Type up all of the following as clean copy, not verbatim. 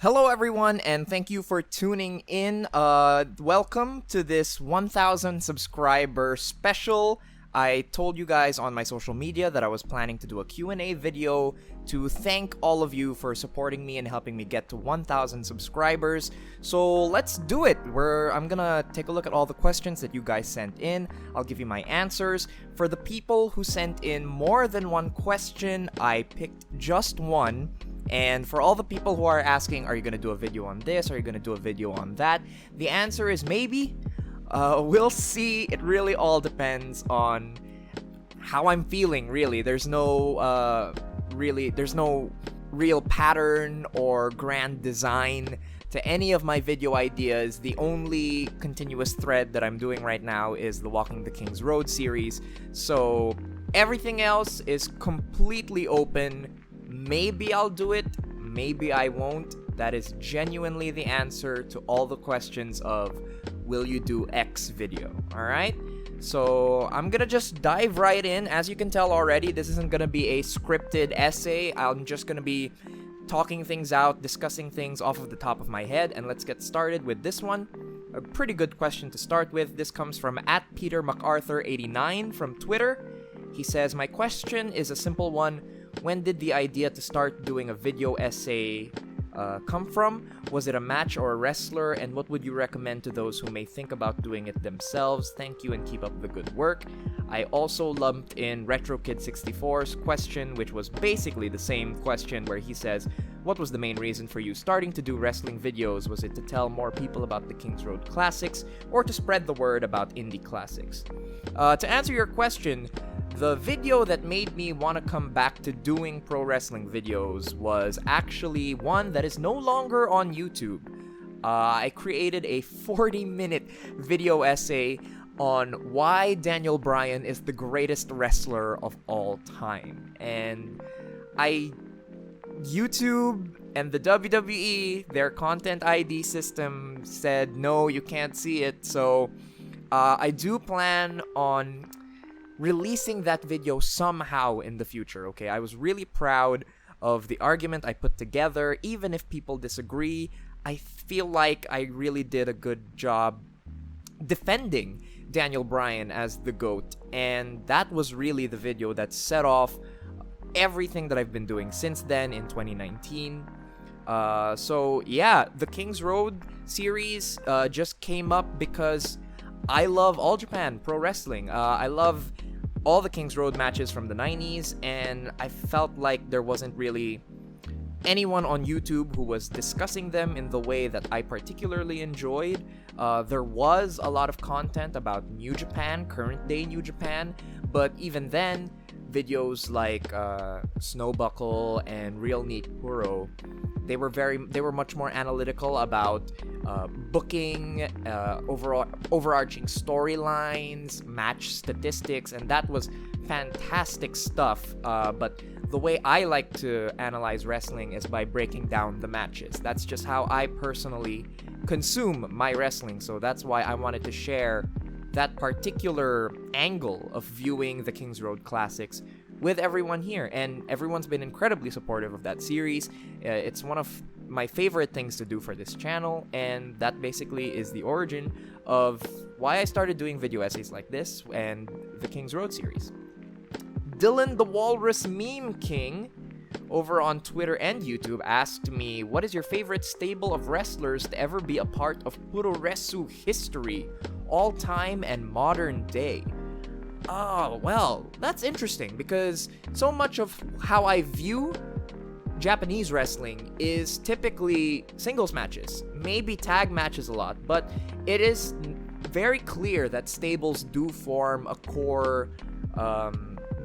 Hello, everyone, and thank you for tuning in. Welcome to this 1,000 subscriber special. I told you guys on my social media that I was planning to do a Q&A video to thank all of you for supporting me and helping me get to 1,000 subscribers. So let's do it. I'm gonna take a look at all the questions that you guys sent in. I'll give you my answers. For the people who sent in more than one question, I picked just one. And for all the people who are asking, are you going to do a video on this? Are you going to do a video on that? The answer is maybe. We'll see. It really all depends on how I'm feeling, really. There's no real pattern or grand design to any of my video ideas. The only continuous thread that I'm doing right now is the Walking the King's Road series. So everything else is completely open. Maybe I'll do it, maybe I won't. That is genuinely the answer to all the questions of, will you do X video? Alright? So I'm gonna just dive right in. As you can tell already, this isn't gonna be a scripted essay. I'm just gonna be talking things out, discussing things off of the top of my head, and let's get started with this one. A pretty good question to start with. This comes from @PeterMacArthur89 from Twitter. He says, my question is a simple one. When did the idea to start doing a video essay come from? Was it a match or a wrestler? And what would you recommend to those who may think about doing it themselves? Thank you and keep up the good work. I also lumped in RetroKid64's question, which was basically the same question where he says, what was the main reason for you starting to do wrestling videos? Was it to tell more people about the King's Road classics or to spread the word about indie classics? To answer your question, the video that made me want to come back to doing pro wrestling videos was actually one that is no longer on YouTube. I created a 40-minute video essay on why Daniel Bryan is the greatest wrestler of all time. And YouTube and the WWE, their content ID system said, no, you can't see it. So I do plan on releasing that video somehow in the future, okay? I was really proud of the argument I put together. Even if people disagree, I feel like I really did a good job defending Daniel Bryan as the GOAT, and that was really the video that set off everything that I've been doing since then in 2019. So yeah, the King's Road series just came up because I love All Japan Pro Wrestling. I love all the King's Road matches from the 90s, and I felt like there wasn't really anyone on YouTube who was discussing them in the way that I particularly enjoyed. There was a lot of content about New Japan, current day New Japan, but even then, videos like Snowbuckle and Real Neat Kuro, they were much more analytical about booking, overarching storylines, match statistics, and that was fantastic stuff. But the way I like to analyze wrestling is by breaking down the matches. That's just how I personally consume my wrestling, so that's why I wanted to share that particular angle of viewing the King's Road classics with everyone here, and everyone's been incredibly supportive of that series. It's one of my favorite things to do for this channel, and that basically is the origin of why I started doing video essays like this and the King's Road series. Dylan the Walrus Meme King over on Twitter and YouTube asked me, what is your favorite stable of wrestlers to ever be a part of Puroresu history, all time and modern day? Oh, well, that's interesting because so much of how I view Japanese wrestling is typically singles matches, maybe tag matches a lot, but it is very clear that stables do form a core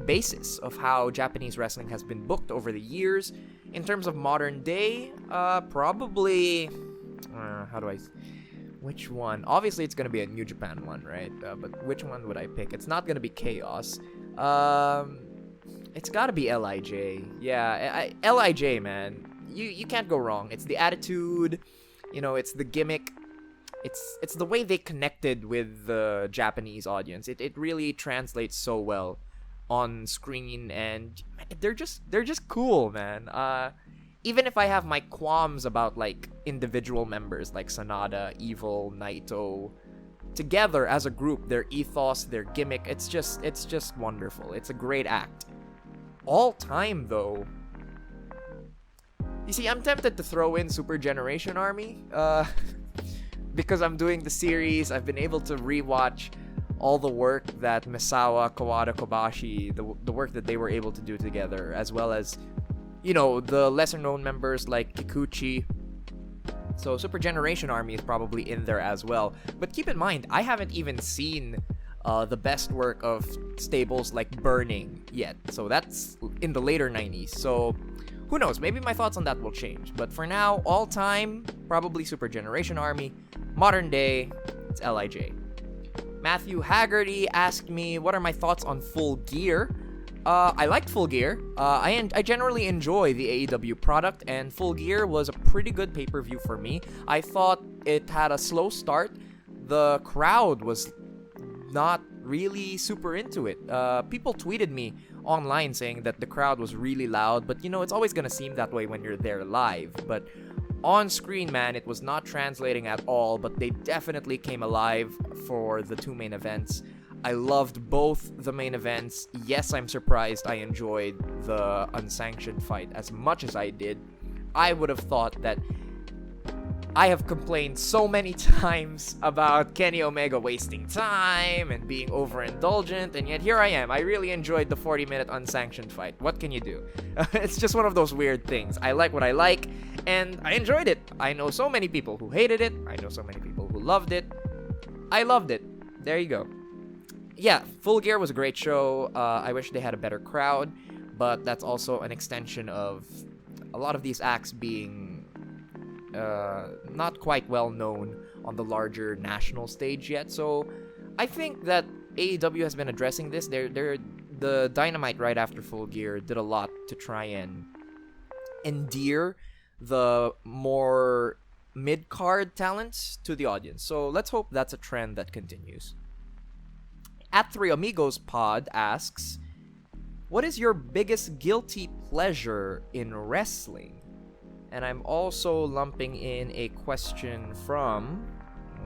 basis of how Japanese wrestling has been booked over the years. In terms of modern day, probably which one? Obviously, it's gonna be a New Japan one, right? But which one would I pick? It's not gonna be Chaos. It's gotta be LIJ. Yeah, LIJ, man. You can't go wrong. It's the attitude, it's the gimmick. It's the way they connected with the Japanese audience. It really translates so well on screen, and they're just cool, man. even if I have my qualms about like individual members like Sanada, Evil, Naito, together as a group, their ethos, their gimmick, it's just wonderful. It's a great act. All time though, you see, I'm tempted to throw in Super Generation Army, because I'm doing the series. I've been able to rewatch all the work that Misawa, Kawada, Kobashi, the work that they were able to do together, as well as, you know, the lesser known members like Kikuchi. So Super Generation Army is probably in there as well. But keep in mind, I haven't even seen the best work of stables like Burning yet. So that's in the later 90s. So who knows, maybe my thoughts on that will change. But for now, all time, probably Super Generation Army. Modern day, it's LIJ. Matthew Haggerty asked me, what are my thoughts on Full Gear? I liked Full Gear. I generally enjoy the AEW product, and Full Gear was a pretty good pay-per-view for me. I thought it had a slow start. The crowd was not really super into it. People tweeted me online saying that the crowd was really loud, but you know, it's always gonna seem that way when you're there live. But on screen, man, it was not translating at all, but they definitely came alive for the two main events. I loved both the main events. Yes, I'm surprised I enjoyed the unsanctioned fight as much as I did. I would have thought that I have complained so many times about Kenny Omega wasting time and being overindulgent, and yet here I am. I really enjoyed the 40-minute unsanctioned fight. What can you do? It's just one of those weird things. I like what I like, and I enjoyed it. I know so many people who hated it. I know so many people who loved it. I loved it. There you go. Yeah, Full Gear was a great show. I wish they had a better crowd, but that's also an extension of a lot of these acts being not quite well known on the larger national stage yet. So I think that AEW has been addressing this. The Dynamite right after Full Gear did a lot to try and endear the more mid-card talents to the audience. So let's hope that's a trend that continues. At Three Amigos Pod asks, what is your biggest guilty pleasure in wrestling? And I'm also lumping in a question from,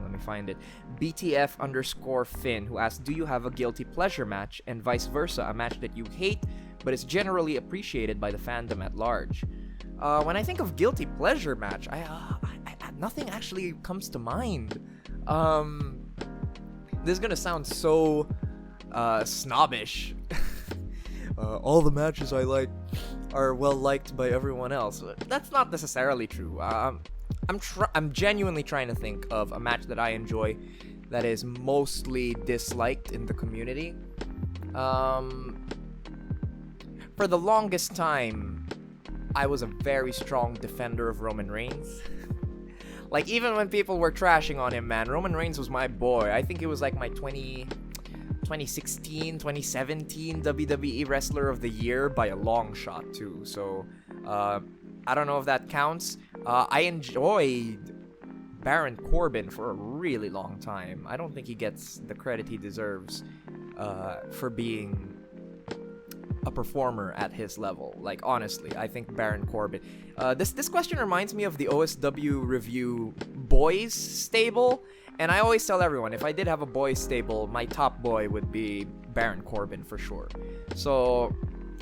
let me find it, BTF_Finn, who asked, do you have a guilty pleasure match, and vice versa, a match that you hate but is generally appreciated by the fandom at large? When I think of guilty pleasure match, I nothing actually comes to mind. This is gonna sound so snobbish. All the matches I like are well liked by everyone else. That's not necessarily true. I'm genuinely trying to think of a match that I enjoy that is mostly disliked in the community. For the longest time, I was a very strong defender of Roman Reigns. Like, even when people were trashing on him, man, Roman Reigns was my boy. I think it was like my 2016, 2017 WWE Wrestler of the Year by a long shot, too. So, I don't know if that counts. I enjoyed Baron Corbin for a really long time. I don't think he gets the credit he deserves for being a performer at his level. Like, honestly, I think Baron Corbin. This question reminds me of the OSW review boys stable, and I always tell everyone, if I did have a boys stable, my top boy would be Baron Corbin for sure. So,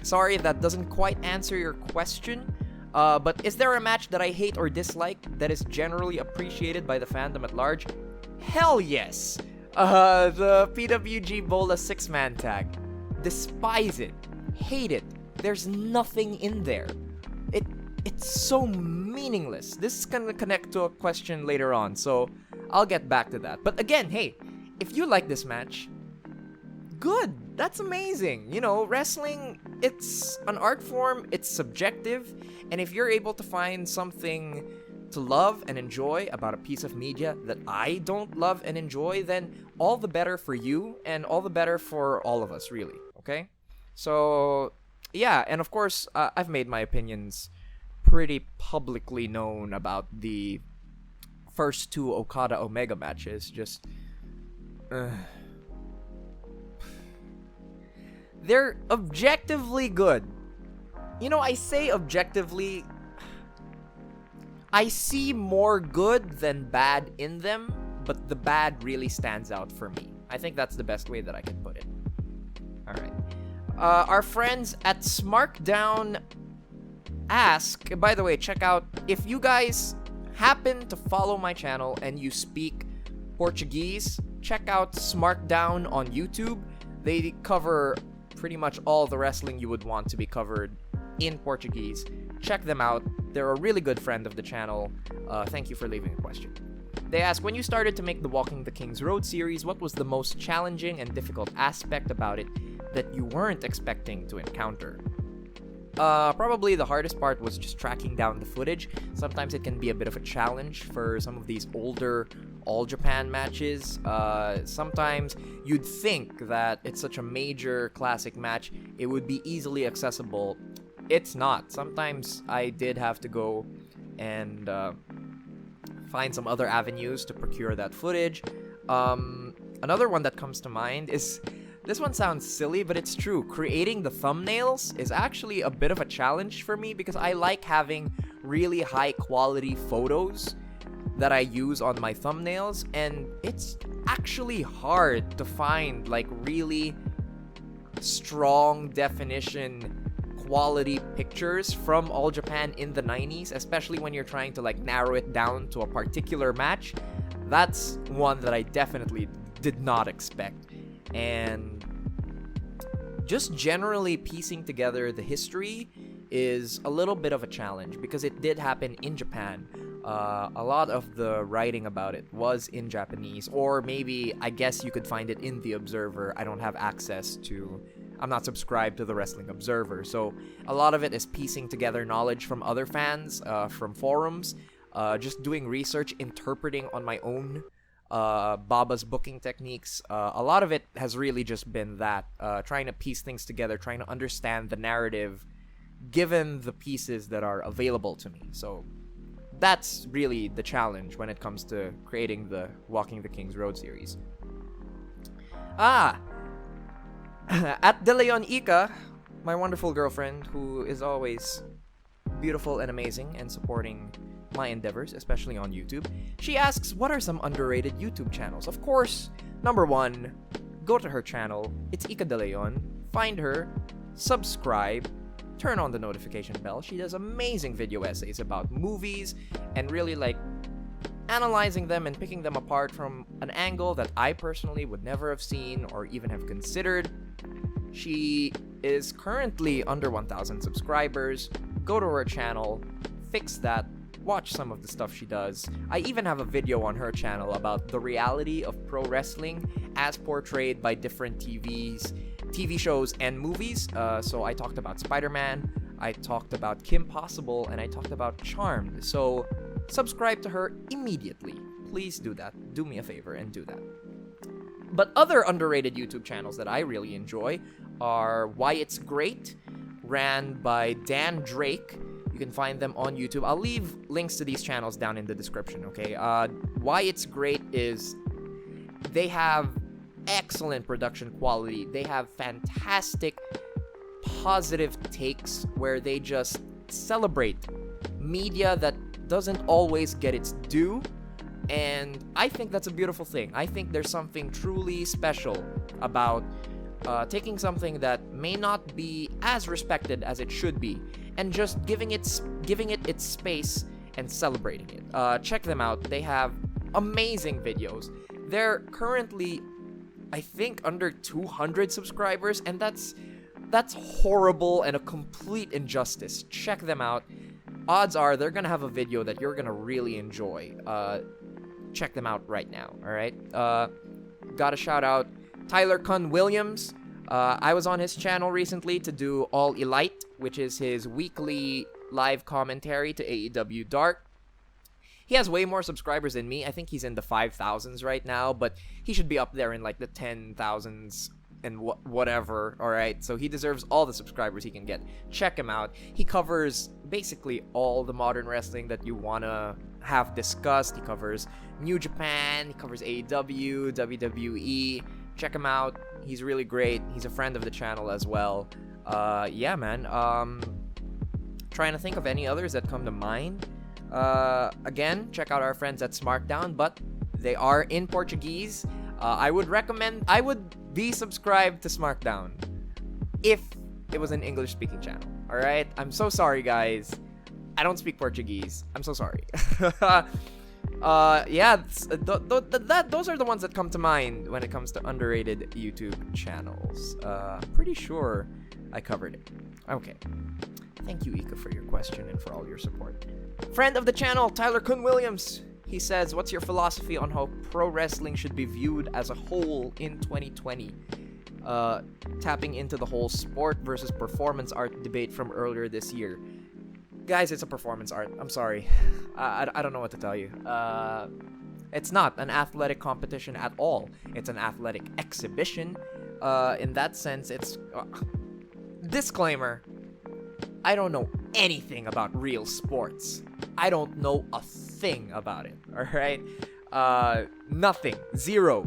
sorry if that doesn't quite answer your question, but is there a match that I hate or dislike that is generally appreciated by the fandom at large? Hell yes! The PWG Bola 6-man tag. Despise it. Hate it. There's nothing in there. It's so meaningless. This is gonna connect to a question later on, so I'll get back to that. But again, hey, if you like this match, good. That's amazing. You know, wrestling, it's an art form, it's subjective, and if you're able to find something to love and enjoy about a piece of media that I don't love and enjoy, then all the better for you and all the better for all of us, really, okay? So, yeah, and of course, I've made my opinions pretty publicly known about the first two Okada Omega matches. Just, they're objectively good. You know, I say objectively, I see more good than bad in them, but the bad really stands out for me. I think that's the best way that I can put it. All right. Our friends at Smarkdown ask, by the way, check out, if you guys happen to follow my channel and you speak Portuguese, check out Smarkdown on YouTube. They cover pretty much all the wrestling you would want to be covered in Portuguese. Check them out. They're a really good friend of the channel. Thank you for leaving a question. They ask, when you started to make the Walking the King's Road series, what was the most challenging and difficult aspect about it that you weren't expecting to encounter? Probably the hardest part was just tracking down the footage. Sometimes it can be a bit of a challenge for some of these older All Japan matches. Sometimes you'd think that it's such a major classic match, it would be easily accessible. It's not. Sometimes I did have to go and find some other avenues to procure that footage. Another one that comes to mind is, this one sounds silly, but it's true. Creating the thumbnails is actually a bit of a challenge for me because I like having really high quality photos that I use on my thumbnails, and it's actually hard to find like really strong definition quality pictures from All Japan in the 90s, especially when you're trying to like narrow it down to a particular match. That's one that I definitely did not expect. And just generally piecing together the history is a little bit of a challenge because it did happen in Japan. A lot of the writing about it was in Japanese, or maybe I guess you could find it in the Observer. I don't have access to, I'm not subscribed to the Wrestling Observer, so a lot of it is piecing together knowledge from other fans, from forums, just doing research, interpreting on my own Baba's booking techniques. A lot of it has really just been that, trying to piece things together, trying to understand the narrative given the pieces that are available to me. So that's really the challenge when it comes to creating the Walking the King's Road series. At De Leon Ika, my wonderful girlfriend, who is always beautiful and amazing and supporting my endeavors, especially on YouTube, she asks, what are some underrated YouTube channels? Of course, number one, go to her channel. It's Ika De Leon. Find her, subscribe, turn on the notification bell. She does amazing video essays about movies and really like analyzing them and picking them apart from an angle that I personally would never have seen or even have considered. She is currently under 1,000 subscribers. Go to her channel, fix that, watch some of the stuff she does. I even have a video on her channel about the reality of pro wrestling as portrayed by different TV shows and movies. So I talked about Spider-Man, I talked about Kim Possible, and I talked about Charmed. So subscribe to her immediately. Please do that. Do me a favor and do that. But other underrated YouTube channels that I really enjoy are Why It's Great, ran by Dan Drake. You can find them on YouTube. I'll leave links to these channels down in the description, okay? Why It's Great is, they have excellent production quality. They have fantastic, positive takes where they just celebrate media that doesn't always get its due. And I think that's a beautiful thing. I think there's something truly special about taking something that may not be as respected as it should be and just giving it its space and celebrating it. Check them out. They have amazing videos. They're currently, I think, under 200 subscribers, and that's horrible and a complete injustice. Check them out. Odds are they're gonna have a video that you're gonna really enjoy. Check them out right now, alright? Gotta shout out Tyler Kun Williams. I was on his channel recently to do All Elite, which is his weekly live commentary to AEW Dark. He has way more subscribers than me. I think he's in the 5,000s right now, but he should be up there in like the 10,000s and whatever, alright? So he deserves all the subscribers he can get. Check him out. He covers basically all the modern wrestling that you want to have discussed. He covers New Japan, he covers AEW, WWE. Check him out. He's really great. He's a friend of the channel as well. Yeah, man. Trying to think of any others that come to mind. Again, check out our friends at SmartDown, but they are in Portuguese. I would be subscribed to SmartDown if it was an English-speaking channel. All right, I'm so sorry, guys. I don't speak Portuguese. I'm so sorry. Yeah, those are the ones that come to mind when it comes to underrated YouTube channels. Pretty sure I covered it. Okay. Thank you, Ika, for your question and for all your support. Friend of the channel, Tyler Kun Williams. He says, what's your philosophy on how pro wrestling should be viewed as a whole in 2020? Tapping into the whole sport versus performance art debate from earlier this year. Guys, it's a performance art. I'm sorry. I don't know what to tell you. It's not an athletic competition at all. It's an athletic exhibition. In that sense, it's... disclaimer. I don't know anything about real sports. I don't know a thing about it. Alright? Nothing. Zero.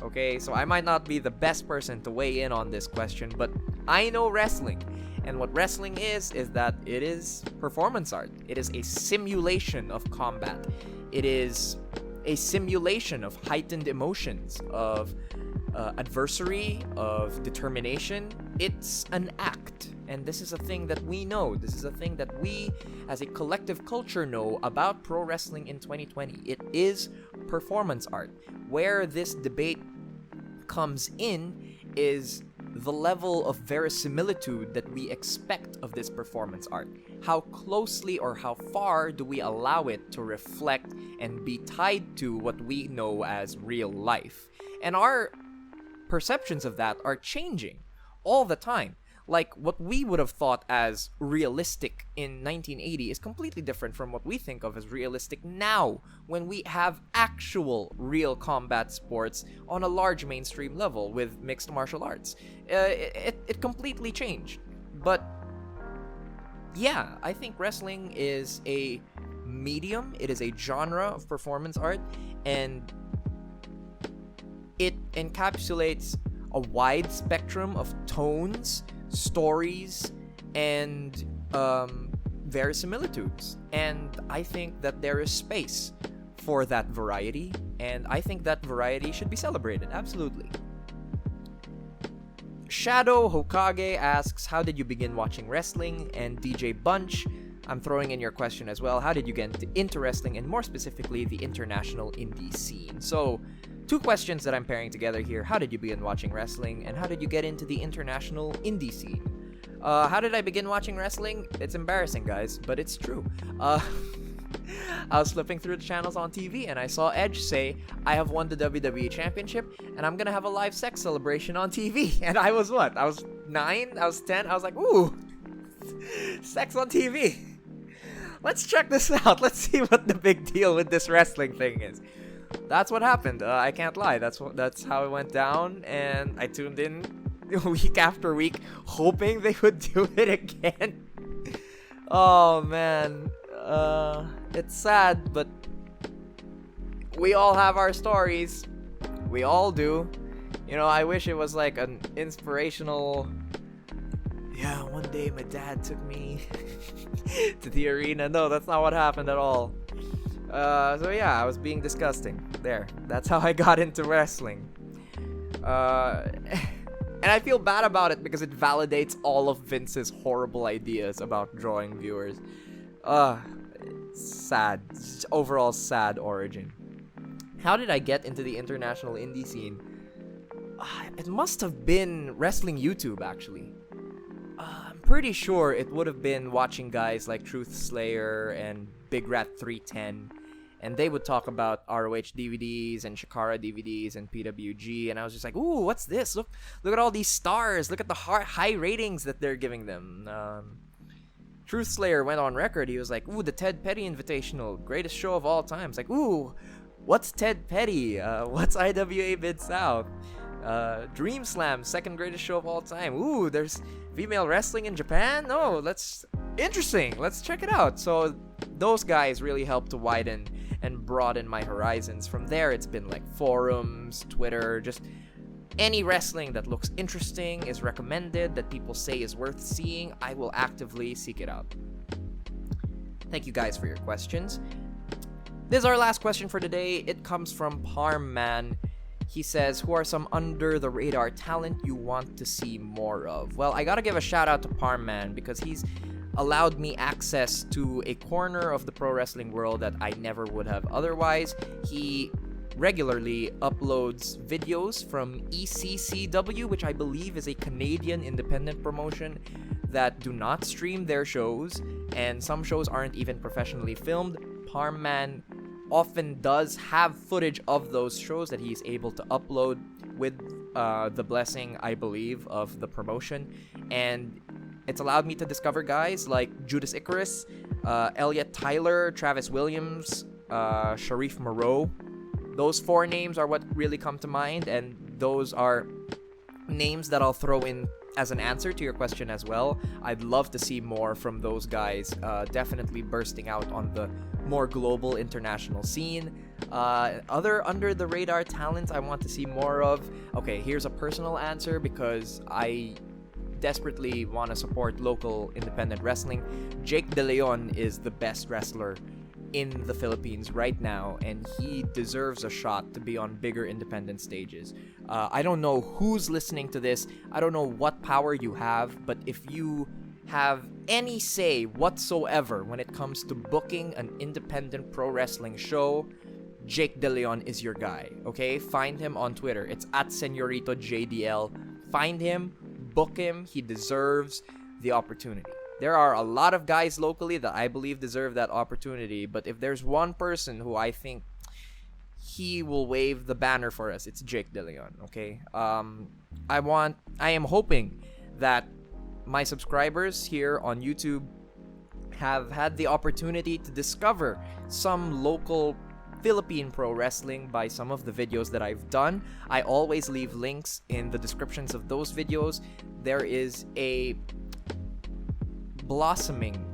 Okay? So I might not be the best person to weigh in on this question, but I know wrestling. And what wrestling is that it is performance art. It is a simulation of combat. It is a simulation of heightened emotions, of adversary, of determination. It's an act. And this is a thing that we know. This is a thing that we, as a collective culture, know about pro wrestling in 2020. It is performance art. Where this debate comes in is the level of verisimilitude that we expect of this performance art. How closely or how far do we allow it to reflect and be tied to what we know as real life? And our perceptions of that are changing all the time. Like, what we would have thought as realistic in 1980 is completely different from what we think of as realistic now, when we have actual real combat sports on a large mainstream level with mixed martial arts. It completely changed. But yeah, I think wrestling is a medium, it is a genre of performance art, and it encapsulates a wide spectrum of tones, stories, and verisimilitudes. And I think that there is space for that variety, and I think that variety should be celebrated, absolutely. Shadow Hokage asks, how did you begin watching wrestling? And DJ Bunch, I'm throwing in your question as well, how did you get into wrestling, and more specifically, the international indie scene? So, two questions that I'm pairing together here. How did you begin watching wrestling, and how did you get into the international indie scene? How did I begin watching wrestling? It's embarrassing, guys, but it's true. I was flipping through the channels on TV, and I saw Edge say, I have won the WWE Championship, and I'm gonna have a live sex celebration on TV. And I was what? I was 9? I was 10? I was like, ooh, sex on TV. Let's check this out. Let's see what the big deal with this wrestling thing is. That's what happened. I can't lie. That's how it went down, and I tuned in week after week, hoping they would do it again. Oh man, it's sad, but we all have our stories. We all do. You know, I wish it was like an inspirational. Yeah, one day my dad took me to the arena. No, that's not what happened at all. So yeah, I was being disgusting. There. That's how I got into wrestling. And I feel bad about it because it validates all of Vince's horrible ideas about drawing viewers. Sad. Overall sad origin. How did I get into the international indie scene? It must have been wrestling YouTube, actually. I'm pretty sure it would have been watching guys like Truth Slayer and Big Rat 310, and they would talk about ROH DVDs and Shakara DVDs and PWG, and I was just like, ooh, what's this? Look at all these stars. Look at the high ratings that they're giving them. Truth Slayer went on record. He was like, ooh, the Ted Petty Invitational, greatest show of all time. It's like, ooh, what's Ted Petty? What's IWA Mid-South? Dream Slam, second greatest show of all time. Ooh, there's female wrestling in Japan? Oh, interesting. Let's check it out. So those guys really helped to widen and broaden my horizons. From there, it's been like forums, Twitter, just any wrestling that looks interesting, is recommended, that people say is worth seeing, I will actively seek it out. Thank you guys for your questions. This is our last question for today. It comes from Parman. He says, who are some under-the-radar talent you want to see more of? Well, I gotta give a shout out to Parman because he's allowed me access to a corner of the pro wrestling world that I never would have otherwise. He regularly uploads videos from ECCW, which I believe is a Canadian independent promotion that do not stream their shows, and some shows aren't even professionally filmed. Parman often does have footage of those shows that he's able to upload with the blessing, I believe, of the promotion, and it's allowed me to discover guys like Judas Icarus, Elliot Tyler, Travis Williams, Sharif Moreau. Those 4 names are what really come to mind, and those are names that I'll throw in as an answer to your question as well. I'd love to see more from those guys, definitely bursting out on the more global international scene. Other under-the-radar talents I want to see more of. Okay, here's a personal answer because I desperately want to support local independent wrestling. Jake De Leon is the best wrestler in the Philippines right now, and he deserves a shot to be on bigger independent stages. I don't know who's listening to this. I don't know what power you have, but if you have any say whatsoever when it comes to booking an independent pro wrestling show, Jake De Leon is your guy, okay? Find him on Twitter. It's at SeñoritoJDL. Find him, book him. He deserves the opportunity. There are a lot of guys locally that I believe deserve that opportunity, but if there's one person who I think he will wave the banner for us, it's Jake De Leon, okay? I am hoping that my subscribers here on YouTube have had the opportunity to discover some local Philippine pro wrestling by some of the videos that I've done. I always leave links in the descriptions of those videos. There is a blossoming,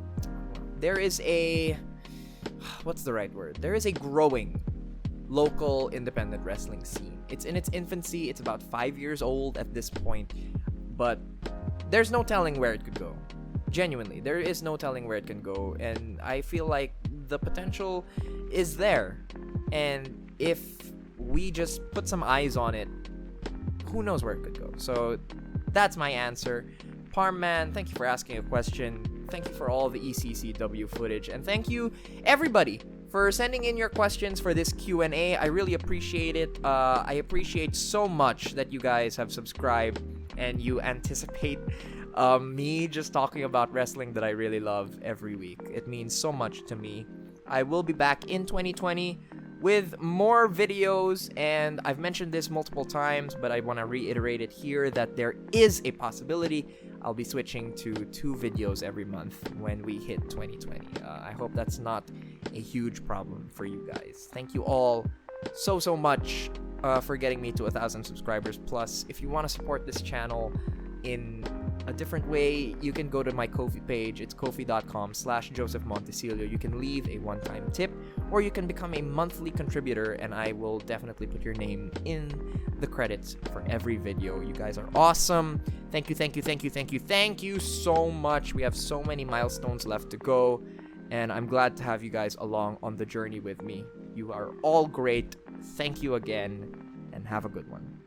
there is a, what's the right word? There is a growing local independent wrestling scene. It's in its infancy. It's about 5 years old at this point, but there's no telling where it could go. Genuinely, there is no telling where it can go, and I feel like the potential is there. And if we just put some eyes on it, who knows where it could go. So that's my answer. Parman, thank you for asking a question. Thank you for all the ECCW footage, and thank you everybody for sending in your questions for this Q&A. I really appreciate it. I appreciate so much that you guys have subscribed and you anticipate me just talking about wrestling that I really love every week. It means so much to me. I will be back in 2020 with more videos, and I've mentioned this multiple times, but I want to reiterate it here that there is a possibility I'll be switching to 2 videos every month when we hit 2020. I hope that's not a huge problem for you guys. Thank you all so much for getting me to 1,000 subscribers plus. If you want to support this channel in a different way, you can go to my Ko-fi page. It's kofi.com/Joseph Montecillo. You can leave a one-time tip, or you can become a monthly contributor, and I will definitely put your name in the credits for every video. You guys are awesome. Thank you so much. We have so many milestones left to go, and I'm glad to have you guys along on the journey with me. You are all great. Thank you again, and have a good one.